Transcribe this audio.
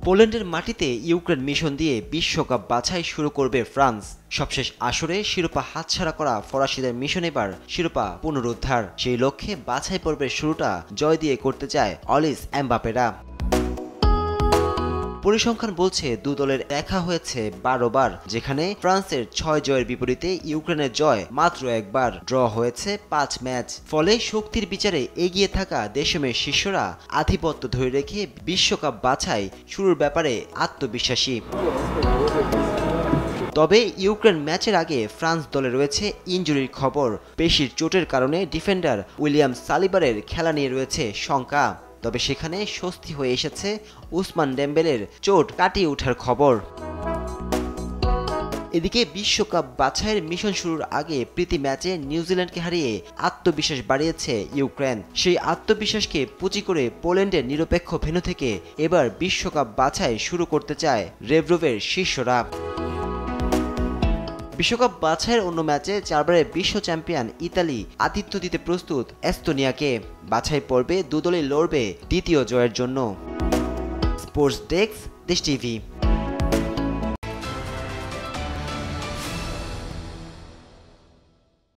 পোল্যান্ডের মাটিতে Ukraine mission দিয়ে বিশ্বকাপ বাছাই শুরু করবে ফ্রান্স। সবশেষ আসরে শিরোপা হাতছাড়া করা ফরাসিদের মিশন এবার শিরোপা পুনরুদ্ধার। সেই লক্ষ্যে বাছাই পর্বের শুরুটা জয় দিয়ে করতে চায় অলিস এমবাপেরা। পরিসংখ্যান বলছে দু দলের দেখা হয়েছে 12 বার, যেখানে ফ্রান্সের 6 জয়ের বিপরীতে ইউক্রেনের জয় মাত্র একবার। ড্র হয়েছে 5 ম্যাচ। ফলে শক্তির বিচারে এগিয়ে থাকা দেশমের শিষ্যরা আধিপত্য ধরে রেখে বিশ্বকাপ বাছাই শুরুর ব্যাপারে আত্মবিশ্বাসী। তবে ইউক্রেন ম্যাচের আগে ফ্রান্স দলে রয়েছে ইনজুরির খবর। পেশির চোটের কারণে ডিফেন্ডার উইলিয়াম সালিবারের খেলা নিয়ে রয়েছে শঙ্কা। তবে সেখানে স্বস্তি হয়ে এসেছে উসমান ডেম্বেলের চোট কাটিয়ে ওঠার খবর। এদিকে বিশ্বকাপ বাছাইয়ের মিশন শুরুর আগে প্রীতি ম্যাচে নিউজিল্যান্ডকে হারিয়ে আত্মবিশ্বাস বাড়িয়েছে ইউক্রেন। সেই আত্মবিশ্বাসকে পুঁজি করে পোল্যান্ডের নিরপেক্ষ ভেন্যু থেকে এবার বিশ্বকাপ বাছাই শুরু করতে চায় রেভরোভের শিষ্যরা। বিশ্বকাপ বাছাইয়ের অন্য ম্যাচে 4 বারের বিশ্ব চ্যাম্পিয়ন ইতালি আতিথ্য দিতে প্রস্তুত এস্তোনিয়াকে। বাছাই পর্বে দুদলই লড়বে দ্বিতীয় জয়ের জন্য। স্পোর্টস ডেস্ক, দেশ টিভি।